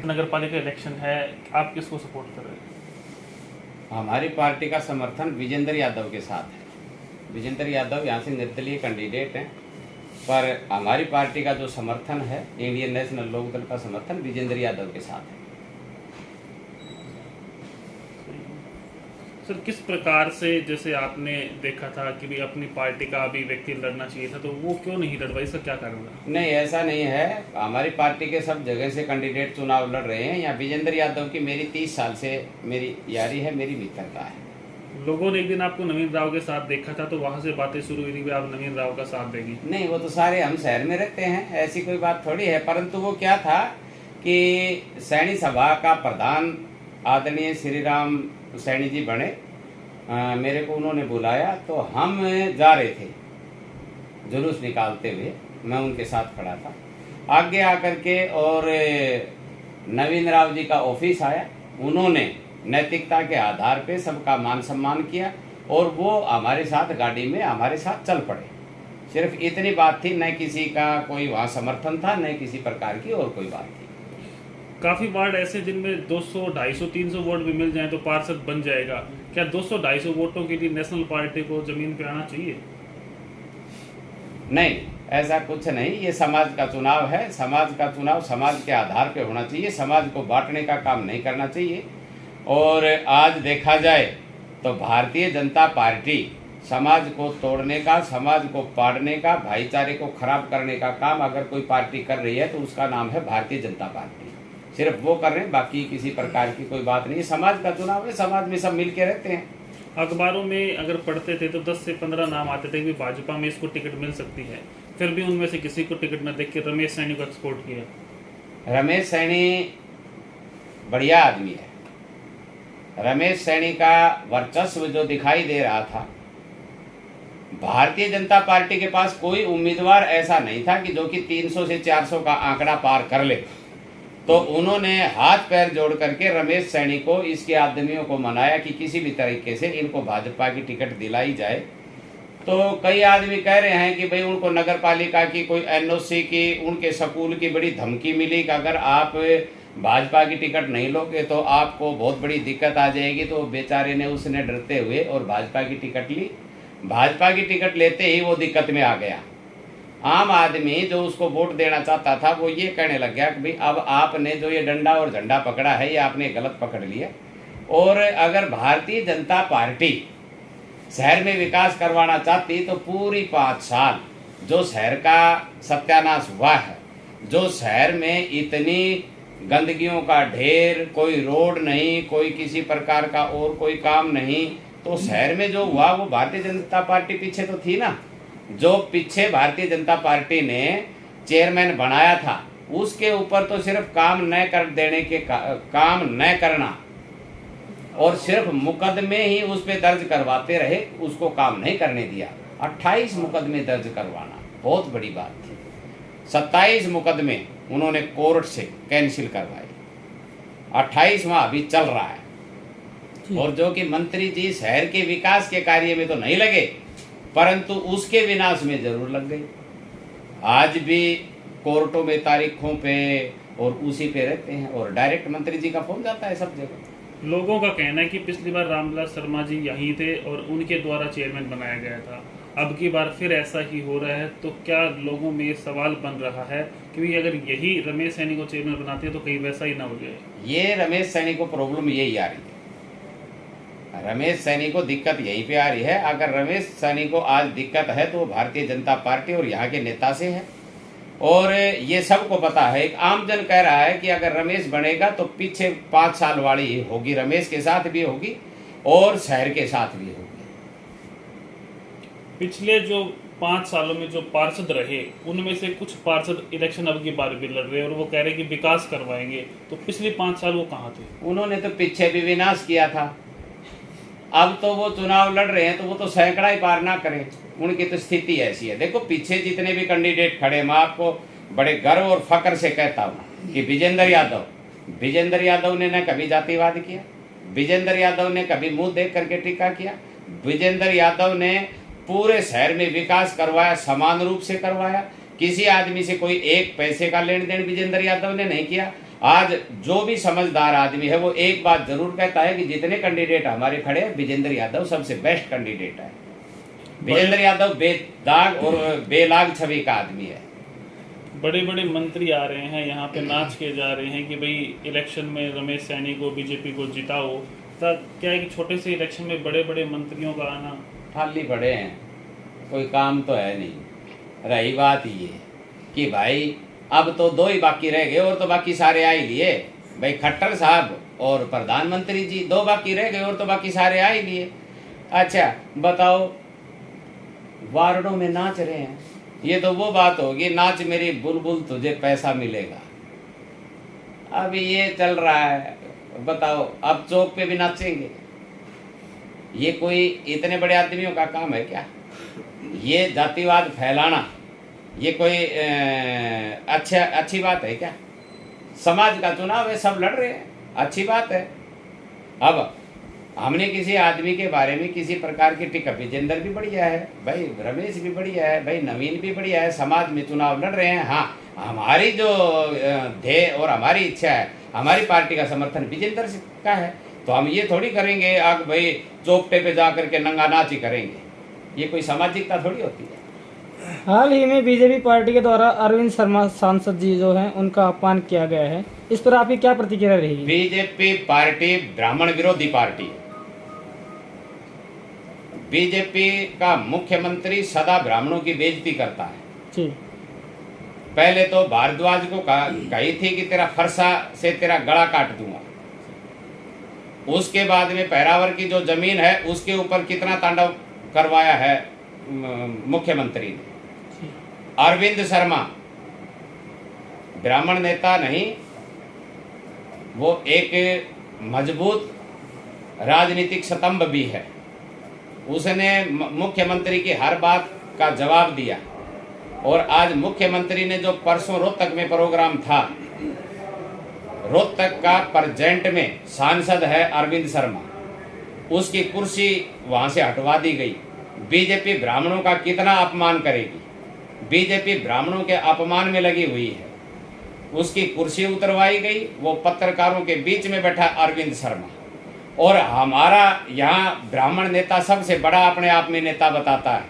नगर पालिका इलेक्शन है, आप किसको सपोर्ट कर रहे हैं? हमारी पार्टी का समर्थन विजेंद्र यादव के साथ है। विजेंद्र यादव यहाँ से निर्दलीय कैंडिडेट हैं, पर हमारी पार्टी का जो समर्थन है, इंडियन नेशनल लोकदल का समर्थन विजेंद्र यादव के साथ है। सर, किस प्रकार से, जैसे आपने देखा था कि भी अपनी पार्टी का अभी व्यक्ति लड़ना चाहिए था, तो वो क्यों नहीं लड़ पाई? इसका क्या कारण था? नहीं, ऐसा नहीं है। हमारी पार्टी के सब जगह से कैंडिडेट चुनाव लड़ रहे हैं। यहाँ विजेंद्र यादव की मेरी 30 साल से मेरी यारी है, मेरी मित्रता है। लोगों ने एक दिन आपको नवीन राव के साथ देखा था, तो वहां से बातें शुरू हुई थी कि आप नवीन राव का साथ देंगी। नहीं, वो तो सारे हम शहर में रहते हैं, ऐसी कोई बात थोड़ी है। परंतु वो क्या था कि सैनी सभा का प्रधान आदरणीय श्री राम सैनी जी बने, मेरे को उन्होंने बुलाया, तो हम जा रहे थे जुलूस निकालते हुए, मैं उनके साथ खड़ा था। आगे आकर के और नवीन राव जी का ऑफिस आया, उन्होंने नैतिकता के आधार पे सबका मान सम्मान किया और वो हमारे साथ गाड़ी में हमारे साथ चल पड़े। सिर्फ इतनी बात थी, न किसी का कोई वहाँ समर्थन था, न किसी प्रकार की और कोई बात थी। काफी वार्ड ऐसे जिनमें 200, 250, 300 वोट भी मिल जाएं तो पार्षद बन जाएगा। क्या 200, 250 वोटों के लिए नेशनल पार्टी को जमीन पे आना चाहिए? नहीं, ऐसा कुछ नहीं। ये समाज का चुनाव है। समाज का चुनाव समाज के आधार पे होना चाहिए। समाज को बांटने का काम नहीं करना चाहिए। और आज देखा जाए तो भारतीय जनता पार्टी समाज को तोड़ने का, समाज को पाड़ने का, भाईचारे को खराब करने का काम अगर कोई पार्टी कर रही है तो उसका नाम है भारतीय जनता पार्टी। सिर्फ वो कर रहे हैं, बाकी किसी प्रकार की कोई बात नहीं। समाज का चुनाव है, समाज में सब मिल के रहते हैं। अखबारों में अगर पढ़ते थे तो 10 से 15 नाम आते थे कि भाजपा में इसको टिकट मिल सकती है, फिर भी उनमें से किसी को टिकट न देख के रमेश सैनी को एक्सपोर्ट किया। रमेश सैनी बढ़िया आदमी है। रमेश सैनी का वर्चस्व जो दिखाई दे रहा था, भारतीय जनता पार्टी के पास कोई उम्मीदवार ऐसा नहीं था कि जो कि 300 से 400 का आंकड़ा पार कर ले, तो उन्होंने हाथ पैर जोड़ करके रमेश सैनी को, इसके आदमियों को मनाया कि किसी भी तरीके से इनको भाजपा की टिकट दिलाई जाए। तो कई आदमी कह रहे हैं कि भाई उनको नगर पालिका की कोई एनओसी की, उनके स्कूल की बड़ी धमकी मिली कि अगर आप भाजपा की टिकट नहीं लोगे तो आपको बहुत बड़ी दिक्कत आ जाएगी। तो बेचारे ने, उसने डरते हुए और भाजपा की टिकट ली। भाजपा की टिकट लेते ही वो दिक्कत में आ गया। आम आदमी जो उसको वोट देना चाहता था वो ये कहने लग गया कि भाई अब आपने जो ये डंडा और झंडा पकड़ा है ये आपने गलत पकड़ लिया, और अगर भारतीय जनता पार्टी शहर में विकास करवाना चाहती तो पूरी 5 साल जो शहर का सत्यानाश हुआ है, जो शहर में इतनी गंदगियों का ढेर, कोई रोड नहीं, कोई किसी प्रकार का और कोई काम नहीं, तो शहर में जो हुआ वो भारतीय जनता पार्टी पीछे तो थी ना। जो पीछे भारतीय जनता पार्टी ने चेयरमैन बनाया था उसके ऊपर तो सिर्फ काम न कर देने के काम न करना और सिर्फ मुकदमे ही उस पर दर्ज करवाते रहे, उसको काम नहीं करने दिया। 28 मुकदमे दर्ज करवाना बहुत बड़ी बात थी। 27 मुकदमे उन्होंने कोर्ट से कैंसिल करवाए, 28वां अभी चल रहा है। और जो कि मंत्री जी शहर के विकास के कार्य में तो नहीं लगे, परंतु उसके विनाश में जरूर लग गई। आज भी कोर्टों में तारीखों पे और उसी पे रहते हैं और डायरेक्ट मंत्री जी का फोन जाता है सब जगह। लोगों का कहना है कि पिछली बार रामविलास शर्मा जी यहीं थे और उनके द्वारा चेयरमैन बनाया गया था, अब की बार फिर ऐसा ही हो रहा है। तो क्या लोगों में ये सवाल बन रहा है कि अगर यही रमेश सैनी को चेयरमैन बनाते हैं तो कहीं वैसा ही ना हो जाए? ये रमेश सैनी को प्रॉब्लम यही आ रही है। रमेश सैनी को दिक्कत यहीं पे आ रही है। अगर रमेश सैनी को आज दिक्कत है तो भारतीय जनता पार्टी और यहाँ के नेता से है, और ये सबको पता है। एक आमजन कह रहा है कि अगर रमेश बनेगा तो पीछे 5 साल वाली होगी, रमेश के साथ भी होगी और शहर के साथ भी होगी। पिछले जो 5 सालों में जो पार्षद रहे उनमें से कुछ पार्षद इलेक्शन अब की बार भी लड़ रहे हैं और वो कह रहे हैं कि विकास करवाएंगे, तो पिछले 5 साल वो कहाँ थे? उन्होंने तो पीछे भी विनाश किया था। अब तो वो चुनाव लड़ रहे हैं तो वो तो सैकड़ा ही पार ना करें, उनकी तो स्थिति ऐसी है। देखो पीछे जितने भी कैंडिडेट खड़े, मैं आपको बड़े गर्व और फक्र से कहता हूँ कि विजेंद्र यादव ने न कभी जातिवाद किया, विजेंद्र यादव ने कभी मुंह देख करके टीका किया, विजेंद्र यादव ने पूरे शहर में विकास करवाया, समान रूप से करवाया। किसी आदमी से कोई एक पैसे का लेन देन विजेंद्र यादव ने नहीं किया। आज जो भी समझदार आदमी है वो एक बात जरूर कहता है कि जितने कैंडिडेट हमारे खड़े हैं, विजेंद्र यादव सबसे बेस्ट कैंडिडेट है। विजेंद्र यादव बेदाग और बेलाग छवि का आदमी है। बड़े बड़े मंत्री आ रहे हैं यहाँ पे, नाच के जा रहे हैं कि भाई इलेक्शन में रमेश सैनी को, बीजेपी को जिताओ। तब क्या है कि छोटे से इलेक्शन में बड़े बड़े मंत्रियों का आना, खाली पड़े हैं, कोई काम तो है नहीं। रही बात ये कि भाई अब तो दो ही बाकी रह गए और तो बाकी सारे आ ही लिए। भाई खट्टर साहब और प्रधानमंत्री जी, दो बाकी रह गए और तो बाकी सारे आ ही लिए। अच्छा बताओ, वार्डों में नाच रहे हैं, ये तो वो बात होगी, नाच मेरी बुलबुल तुझे पैसा मिलेगा। अब ये चल रहा है, बताओ अब चौक पे भी नाचेंगे। ये कोई इतने बड़े आदमियों का काम है क्या? ये जातिवाद फैलाना ये कोई अच्छी बात है क्या? समाज का चुनाव है, सब लड़ रहे हैं, अच्छी बात है। अब हमने किसी आदमी के बारे में किसी प्रकार की टिक्का, विजेंद्र भी बढ़िया है भाई, रमेश भी बढ़िया है भाई, नवीन भी बढ़िया है, समाज में चुनाव लड़ रहे हैं। हाँ, हमारी जो ध्येय और हमारी इच्छा है, हमारी पार्टी का समर्थन विजेंद्र का है, तो हम ये थोड़ी करेंगे आग भाई चौकटे पे जा करके नंगा नाच ही करेंगे। ये कोई सामाजिकता थोड़ी होती है। हाल ही में बीजेपी पार्टी के द्वारा अरविंद शर्मा सांसद जी जो हैं उनका अपमान किया गया है, इस पर आपकी क्या प्रतिक्रिया रहेगी? बीजेपी पार्टी ब्राह्मण विरोधी पार्टी है। बीजेपी का मुख्यमंत्री सदा ब्राह्मणों की बेइज्जती करता है जी। पहले तो भारद्वाज को कही थी कि तेरा फरसा से तेरा गला काट दूंगा। उसके बाद में पैरावर की जो जमीन है उसके ऊपर कितना तांडव करवाया है मुख्यमंत्री ने। अरविंद शर्मा ब्राह्मण नेता नहीं, वो एक मजबूत राजनीतिक स्तंभ भी है। उसने मुख्यमंत्री की हर बात का जवाब दिया। और आज मुख्यमंत्री ने जो परसों रोहतक में प्रोग्राम था, रोहतक का प्रेजेंट में सांसद है अरविंद शर्मा, उसकी कुर्सी वहां से हटवा दी गई। बीजेपी ब्राह्मणों का कितना अपमान करेगी? बीजेपी ब्राह्मणों के अपमान में लगी हुई है। उसकी कुर्सी उतरवाई गई, वो पत्रकारों के बीच में बैठा अरविंद शर्मा। और हमारा यहाँ ब्राह्मण नेता सबसे बड़ा अपने आप में नेता बताता है,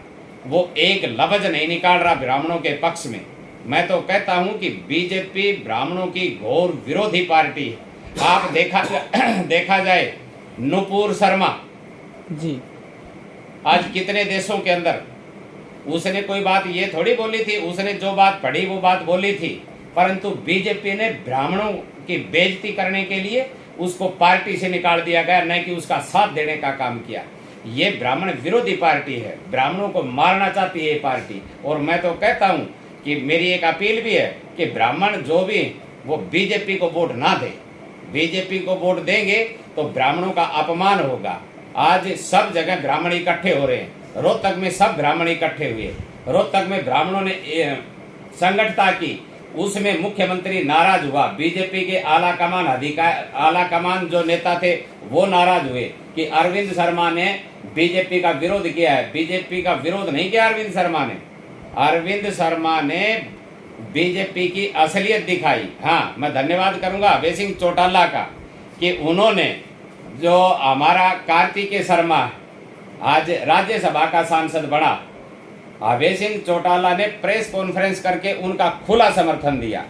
वो एक लफ्ज नहीं निकाल रहा ब्राह्मणों के पक्ष में। मैं तो कहता हूँ कि बीजेपी ब्राह्मणों की घोर विरोधी पार्टी है। आप देखा जाए नुपुर शर्मा जी, आज कितने देशों के अंदर उसने कोई बात ये थोड़ी बोली थी, उसने जो बात पढ़ी वो बात बोली थी, परंतु बीजेपी ने ब्राह्मणों की बेइज्जती करने के लिए उसको पार्टी से निकाल दिया गया, न कि उसका साथ देने का काम किया। ये ब्राह्मण विरोधी पार्टी है, ब्राह्मणों को मारना चाहती है ये पार्टी। और मैं तो कहता हूँ कि मेरी एक अपील भी है कि ब्राह्मण जो भी वो बीजेपी को वोट ना दे। बीजेपी को वोट देंगे तो ब्राह्मणों का अपमान होगा। आज सब जगह ब्राह्मण इकट्ठे हो रहे हैं, रोहतक में सब ब्राह्मण इकट्ठे हुए। रोहतक में ब्राह्मणों ने संगठता की, उसमें मुख्यमंत्री नाराज हुआ। बीजेपी के आला कमान जो नेता थे वो नाराज हुए कि अरविंद शर्मा ने बीजेपी का विरोध किया है। बीजेपी का विरोध नहीं किया अरविंद शर्मा ने, अरविंद शर्मा ने बीजेपी की असलियत दिखाई। हाँ, मैं धन्यवाद करूंगा अभय सिंह चौटाला का कि उन्होंने, जो हमारा कार्तिकेय शर्मा आज राज्यसभा का सांसद बना, अभय सिंह चौटाला ने प्रेस कॉन्फ्रेंस करके उनका खुला समर्थन दिया।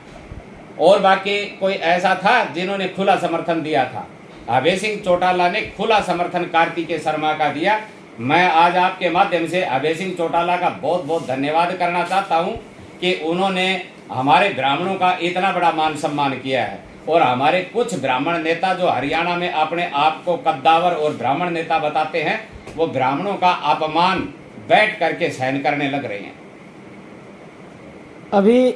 और बाकी कोई ऐसा था जिन्होंने खुला समर्थन दिया था? अभय सिंह चौटाला ने खुला समर्थन कार्तिकेय शर्मा का दिया। मैं आज आपके माध्यम से अभय सिंह चौटाला का बहुत बहुत धन्यवाद करना चाहता हूं कि उन्होंने हमारे ब्राह्मणों का इतना बड़ा मान सम्मान किया है। और हमारे कुछ ब्राह्मण नेता जो हरियाणा में अपने आप को कद्दावर और ब्राह्मण नेता बताते हैं, वो ब्राह्मणों का अपमान बैठ करके सहन करने लग रहे हैं। अभी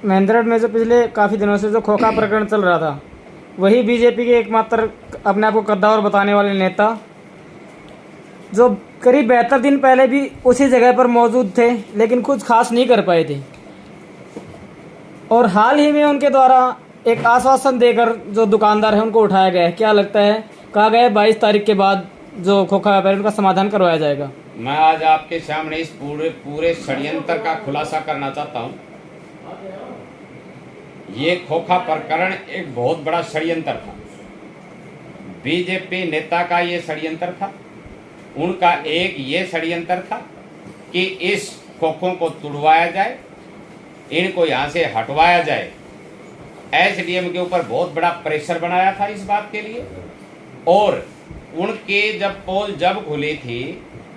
महेंद्रगढ़ में जो पिछले काफ़ी दिनों से जो खोखा प्रकरण चल रहा था, वही बीजेपी के एकमात्र अपने आप को कद्दावर बताने वाले नेता, जो करीब 72 दिन पहले भी उसी जगह पर मौजूद थे लेकिन कुछ खास नहीं कर पाए थे। और हाल ही में उनके द्वारा एक आश्वासन देकर जो दुकानदार है उनको उठाया गया है। क्या लगता है, कहा गया है 22 तारीख के बाद जो खोखा व्यापारी उनका समाधान करवाया जाएगा? मैं आज आपके सामने इस पूरे षड्यंत्र का खुलासा करना चाहता हूं। ये खोखा प्रकरण एक बहुत बड़ा षड्यंत्र था। बीजेपी नेता का ये षड्यंत्र था, उनका एक ये षड्यंत्र था कि इस खोखों को तुड़वाया जाए, इनको यहाँ से हटवाया जाए। एसडीएम के ऊपर बहुत बड़ा प्रेशर बनाया था इस बात के लिए। और उनके जब पोल जब खुली थी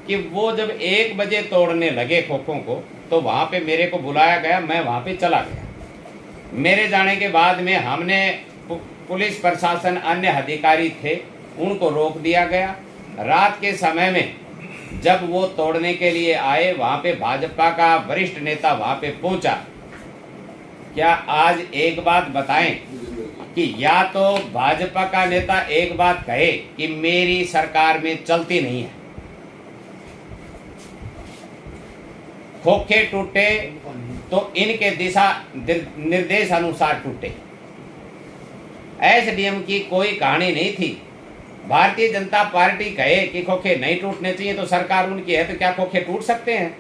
कि वो जब 1 बजे तोड़ने लगे खोखों को, तो वहाँ पे मेरे को बुलाया गया, मैं वहाँ पे चला गया। मेरे जाने के बाद में हमने पुलिस प्रशासन अन्य अधिकारी थे, उनको रोक दिया गया। रात के समय में जब वो तोड़ने के लिए आए, वहाँ पे भाजपा का वरिष्ठ नेता वहाँ पे पहुँचा। क्या आज एक बात बताएं कि या तो भाजपा का नेता एक बात कहे कि मेरी सरकार में चलती नहीं है, खोखे टूटे तो इनके दिशा निर्देश अनुसार टूटे। एसडीएम की कोई कहानी नहीं थी। भारतीय जनता पार्टी कहे कि खोखे नहीं टूटने चाहिए तो सरकार उनकी है, तो क्या खोखे टूट सकते हैं?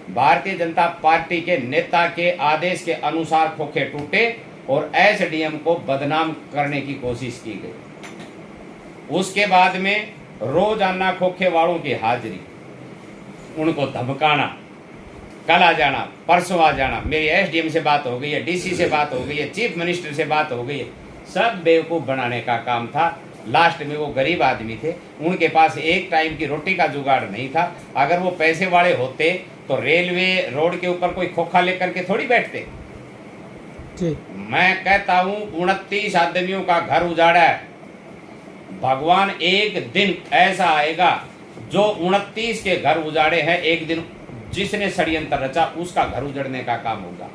भारतीय जनता पार्टी के नेता के आदेश के अनुसार खोखे टूटे और एसडीएम को बदनाम करने की कोशिश की गई। उसके बाद में रोजाना खोखे वालों की हाजिरी, उनको धमकाना, कल आ जाना, परसों आ जाना, मेरी एसडीएम से बात हो गई है, डीसी से बात हो गई है, चीफ मिनिस्टर से बात हो गई है, सब बेवकूफ़ बनाने का काम था। लास्ट में वो गरीब आदमी थे, उनके पास एक टाइम की रोटी का जुगाड़ नहीं था। अगर वो पैसे वाले होते तो रेलवे रोड के ऊपर कोई खोखा लेकर के थोड़ी बैठते। मैं कहता हूँ 29 आदमियों का घर उजाड़ा है। भगवान एक दिन ऐसा आएगा जो 29 के घर उजाड़े हैं, एक दिन जिसने षड्यंत्र रचा उसका घर उजड़ने का काम होगा।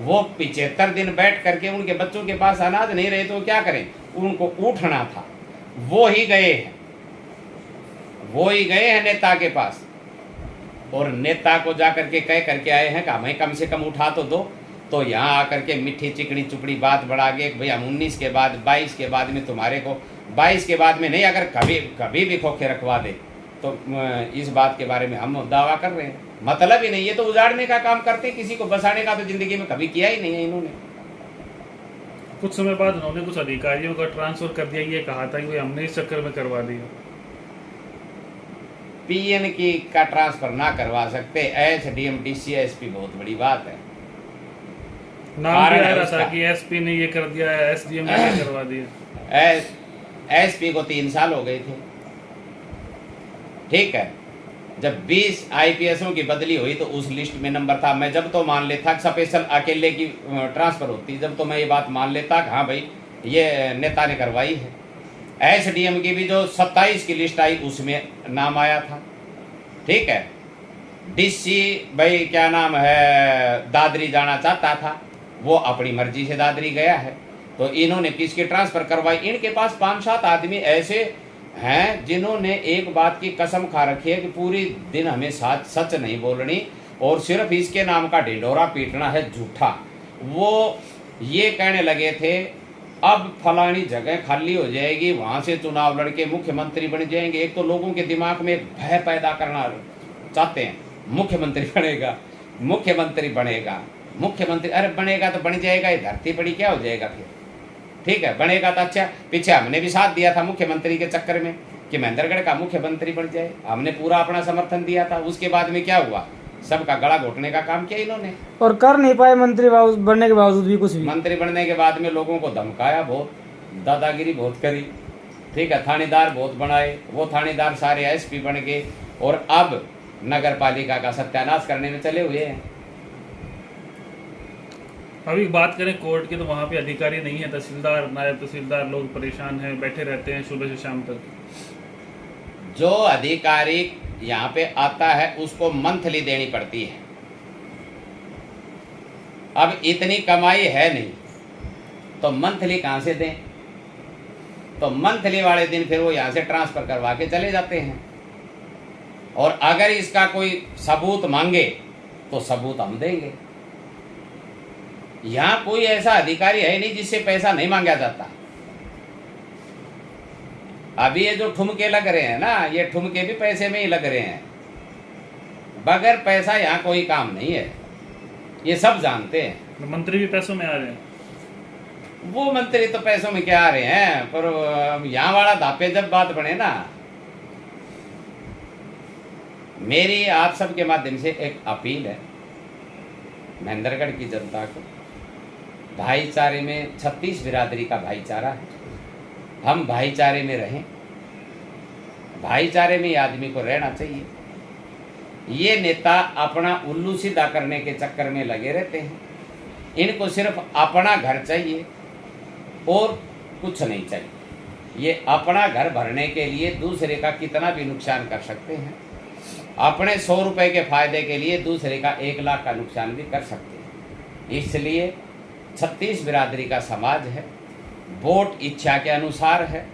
वो 75 दिन बैठ करके उनके बच्चों के पास अनाज नहीं रहे तो क्या करें? उनको उठना था। वो ही गए हैं नेता के पास, और नेता को जा करके कह करके आए हैं कि हमें कम से कम उठा तो दो। तो यहाँ आकर के मिठी चिकनी चुपड़ी बात बढ़ा के भैया 19 के बाद 22 के बाद में तुम्हारे को 22 के बाद में नहीं, अगर कभी भी खोखे रखवा दे तो इस बात के बारे में हम दावा कर रहे हैं। मतलब ही नहीं, ये तो उजाड़ने का काम करते, किसी को बसाने का तो जिंदगी में कभी किया ही नहीं है इन्होंने। कुछ समय बाद उन्होंने कुछ अधिकारियों का ट्रांसफर कर दिया, ये कहा था कि हमने इस चक्कर में करवा दिया। पीएन की का ट्रांसफर ना करवा सकते, एसडीएम डीसी एसपी बहुत बड़ी बात है। नाम भी आ रहा था कि एसपी ने ये कर दिया, एसडीएम ने ये करवा दिया। एसपी को 3 साल हो गए थे, ठीक है। जब 20 आईपीएसों की बदली हुई तो उस लिस्ट में नंबर था। मैं जब तो मान लेता स्पेशल अकेले की ट्रांसफर होती, जब तो मैं ये बात मान लेता कि हाँ भाई ये नेता ने करवाई है। एसडीएम की भी जो 27 की लिस्ट आई उसमें नाम आया था, ठीक है। डीसी भाई क्या नाम है, दादरी जाना चाहता था, वो अपनी मर्जी से दादरी गया है। तो इन्होंने किसकी ट्रांसफर करवाई? इनके पास 5-7 आदमी ऐसे हैं जिन्होंने एक बात की कसम खा रखी है कि पूरी दिन हमें सच नहीं बोलनी और सिर्फ इसके नाम का ढिंढोरा पीटना है झूठा। वो ये कहने लगे थे अब फलानी जगह खाली हो जाएगी, वहाँ से चुनाव लड़के मुख्यमंत्री बन जाएंगे। एक तो लोगों के दिमाग में भय पैदा करना चाहते हैं, मुख्यमंत्री बनेगा, मुख्यमंत्री बनेगा, मुख्यमंत्री। अरे बनेगा तो बन जाएगा, ये धरती पड़ी क्या हो जाएगा फिर? ठीक है, बनेगा तो अच्छा। पीछे हमने भी साथ दिया था मुख्यमंत्री के चक्कर में कि महेंद्रगढ़ का मुख्यमंत्री बन जाए, हमने पूरा अपना समर्थन दिया था। उसके बाद में क्या हुआ? सबका गला घोटने का काम किया इन्होंने, और कर नहीं पाए मंत्री बनने के बावजूद भी कुछ भी। मंत्री बनने के बाद में लोगों को धमकाया, बहुत दादागिरी बहुत करी, ठीक है। थानेदार बहुत बनाए, वो थानेदार सारे एसपी बन गए और अब नगर पालिका का सत्यानाश करने में चले हुए हैं। अभी बात करें कोर्ट की तो वहाँ पे अधिकारी नहीं है, तहसीलदार, नायब तहसीलदार, लोग परेशान हैं, बैठे रहते हैं सुबह से शाम तक। जो अधिकारी यहाँ पे आता है उसको मंथली देनी पड़ती है। अब इतनी कमाई है नहीं तो मंथली कहाँ से दें? तो मंथली वाले दिन फिर वो यहाँ से ट्रांसफर करवा के चले जाते हैं। और अगर इसका कोई सबूत मांगे तो सबूत हम देंगे। यहाँ कोई ऐसा अधिकारी है नहीं जिससे पैसा नहीं मांगा जाता। अभी ये जो ठुमके लग रहे हैं ना, ये ठुमके भी पैसे में ही लग रहे हैं। बगैर पैसा यहाँ कोई काम नहीं है, ये सब जानते हैं। मंत्री भी पैसों में आ रहे हैं। वो मंत्री तो पैसों में क्या आ रहे हैं, पर यहाँ वाला धापे जब बात बने ना। मेरी आप सबके माध्यम से एक अपील है महेंद्रगढ़ की जनता को। भाईचारे में 36 बिरादरी का भाईचारा है, हम भाईचारे में रहें। भाईचारे में ये आदमी को रहना चाहिए। ये नेता अपना उल्लू सीधा करने के चक्कर में लगे रहते हैं। इनको सिर्फ अपना घर चाहिए और कुछ नहीं चाहिए। ये अपना घर भरने के लिए दूसरे का कितना भी नुकसान कर सकते हैं। अपने 100 रुपए के फायदे के लिए दूसरे का 1 लाख का नुकसान भी कर सकते हैं। इसलिए 36 बिरादरी का समाज है, वोट इच्छा के अनुसार है।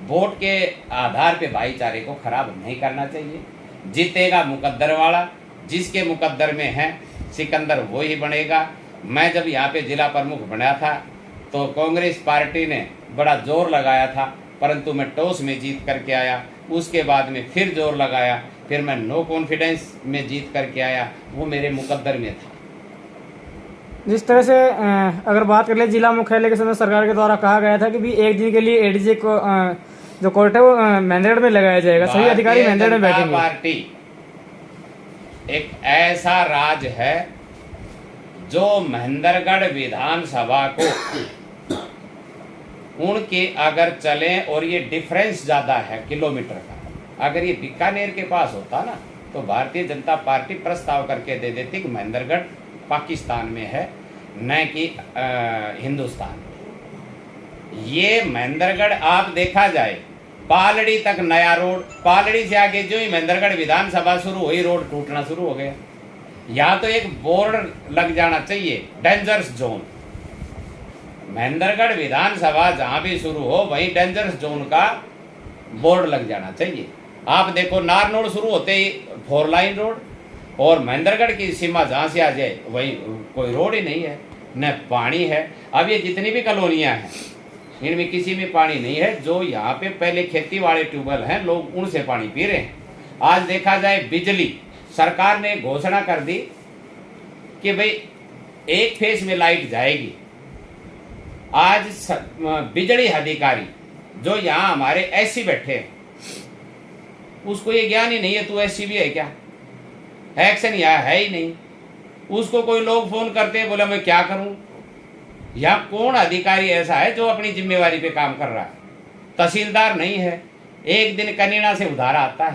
वोट के आधार पे भाईचारे को खराब नहीं करना चाहिए। जीतेगा मुकद्दर वाला, जिसके मुकद्दर में है सिकंदर वो ही बनेगा। मैं जब यहाँ पे जिला प्रमुख बना था तो कांग्रेस पार्टी ने बड़ा जोर लगाया था, परंतु मैं टॉस में जीत करके आया। उसके बाद में फिर जोर लगाया, फिर मैं नो कॉन्फिडेंस में जीत करके आया। वो मेरे मुकद्दर में था। जिस तरह से अगर बात कर ले, जिला मुख्यालय के समय सरकार के द्वारा कहा गया था कि भी एक दिन के लिए एडीजे को जो कोर्ट है वो महेंद्रगढ़ में लगाया जाएगा, सभी अधिकारी महेंद्रगढ़ में बैठेंगे। पार्टी एक ऐसा राज है जो महेंद्रगढ़ विधानसभा को उनके अगर चले, और ये डिफरेंस ज़्यादा है किलोमीटर का। अगर ये बीकानेर के पास होता ना तो भारतीय जनता पार्टी प्रस्ताव करके दे देती कि महेंद्रगढ़ पाकिस्तान में है, न कि हिंदुस्तान। ये महेंद्रगढ़ आप देखा जाए पालड़ी तक नया रोड, पालड़ी से आगे जो ही महेंद्रगढ़ विधानसभा शुरू हुई रोड टूटना शुरू हो गया। यहाँ तो एक बोर्ड लग जाना चाहिए, डेंजरस जोन। महेंद्रगढ़ विधानसभा जहाँ भी शुरू हो वहीं डेंजरस जोन का बोर्ड लग जाना चाहिए। आप देखो नारनौल शुरू होते ही 4 लाइन रोड, और महेंद्रगढ़ की सीमा जहाँ से आ जाए वही कोई रोड ही नहीं है, न पानी है। अब ये जितनी भी कॉलोनियाँ हैं इनमें किसी में पानी नहीं है। जो यहाँ पे पहले खेती वाले ट्यूबवेल हैं, लोग उनसे पानी पी रहे हैं। आज देखा जाए बिजली, सरकार ने घोषणा कर दी कि भाई 1 फेज में लाइट जाएगी। आज बिजली अधिकारी जो यहाँ हमारे एससी बैठे हैं, उसको ये ज्ञान ही नहीं है तू एससी भी है क्या, एक्शन यहाँ है ही नहीं। उसको कोई लोग फोन करते हैं, बोला मैं क्या करूं। यहाँ कौन अधिकारी ऐसा है जो अपनी जिम्मेवारी पे काम कर रहा है? तहसीलदार नहीं है, एक दिन कनीना से उधार आता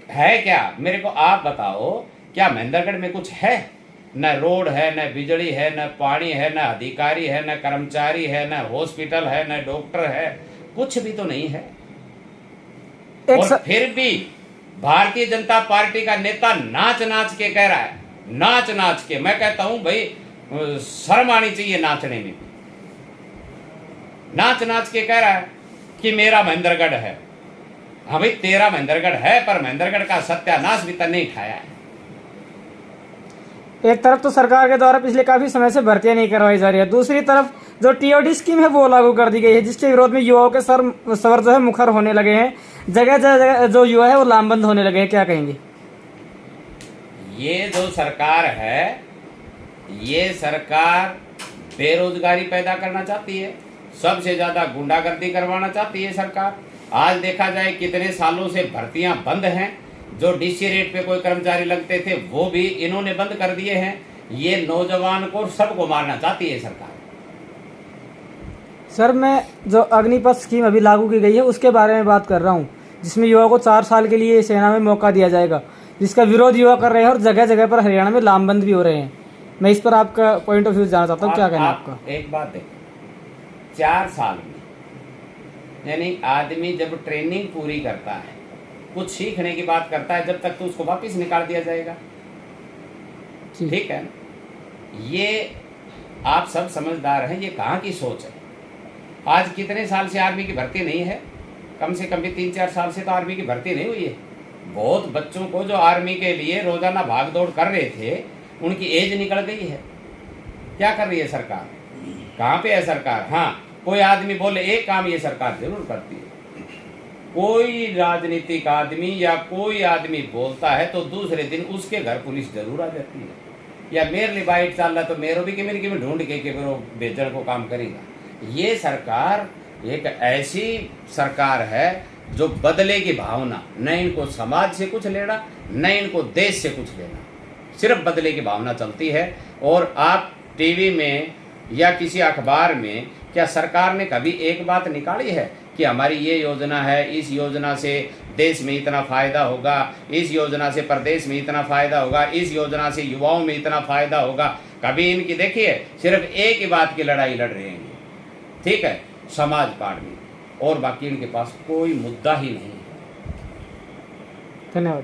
है क्या? मेरे को आप बताओ, क्या महेंद्रगढ़ में कुछ है? न रोड है, न बिजली है, न पानी है, न अधिकारी है, न कर्मचारी है, न हॉस्पिटल है, न डॉक्टर है, कुछ भी तो नहीं है। और फिर भी भारतीय जनता पार्टी का नेता नाच नाच के कह रहा है, नाच नाच के। मैं कहता हूं भाई शर्म आनी चाहिए नाचने में। नाच नाच के कह रहा है कि मेरा महेंद्रगढ़ है। हाँ भाई तेरा महेंद्रगढ़ है, पर महेंद्रगढ़ का सत्यानाश भी तक नहीं उठाया है। एक तरफ तो सरकार के द्वारा पिछले काफी समय से भर्तियां नहीं करवाई जा रही है, दूसरी तरफ जो टीओडी स्कीम है वो लागू कर दी गई है, जिसके विरोध में युवाओं के सर जो है मुखर होने लगे हैं। जगह जगह जो युवा है वो लामबंद होने लगे हैं। क्या कहेंगे? ये जो सरकार है, ये सरकार बेरोजगारी पैदा करना चाहती है, सबसे ज्यादा गुंडागर्दी करवाना चाहती है सरकार। आज देखा जाए कितने सालों से भर्तियां बंद हैं। जो डीसी रेट पे कोई कर्मचारी लगते थे वो भी इन्होंने बंद कर दिए हैं। ये नौजवान को सबको मारना चाहती है सरकार। सर, मैं जो अग्निपथ स्कीम अभी लागू की गई है उसके बारे में बात कर रहा हूँ, जिसमें युवाओं को 4 साल के लिए सेना में मौका दिया जाएगा, जिसका विरोध युवा कर रहे हैं और जगह जगह पर हरियाणा में लामबंद भी हो रहे हैं। मैं इस पर आपका पॉइंट ऑफ व्यू जानना चाहता हूँ, क्या कहना है आपका? एक बात देखो, 4 साल में यानी आदमी जब ट्रेनिंग पूरी करता है, कुछ सीखने की बात करता है, जब तक तो उसको वापस निकाल दिया जाएगा। ठीक है ना? ये आप सब समझदार हैं, ये कहाँ की सोच है? आज कितने साल से आर्मी की भर्ती नहीं है? कम से कम भी 3-4 साल से तो आर्मी की भर्ती नहीं हुई है। बहुत बच्चों को जो आर्मी के लिए रोजाना भाग दौड़ कर रहे थे, उनकी एज निकल गई है। क्या कर रही है सरकार? कहाँ पे है सरकार? हाँ, कोई आदमी बोले एक काम ये सरकार जरूर करती है, कोई राजनीतिक आदमी या कोई आदमी बोलता है तो दूसरे दिन उसके घर पुलिस जरूर आ जाती है, या मेरे लिए बाइट चल रहा तो मेरो भी कि ढूंढ के वो बेचने को काम करेगा। ये सरकार एक ऐसी सरकार है जो बदले की भावना, न इनको समाज से कुछ लेना न इनको देश से कुछ लेना, सिर्फ बदले की भावना चलती है। और आप टीवी में या किसी अखबार में क्या सरकार ने कभी एक बात निकाली है कि हमारी ये योजना है, इस योजना से देश में इतना फायदा होगा, इस योजना से प्रदेश में इतना फायदा होगा, इस योजना से युवाओं में इतना फायदा होगा? कभी इनकी देखिए, सिर्फ एक ही बात की लड़ाई लड़ रहे हैं, ठीक है, समाज पाड़ने, और बाकी इनके पास कोई मुद्दा ही नहीं है। धन्यवाद।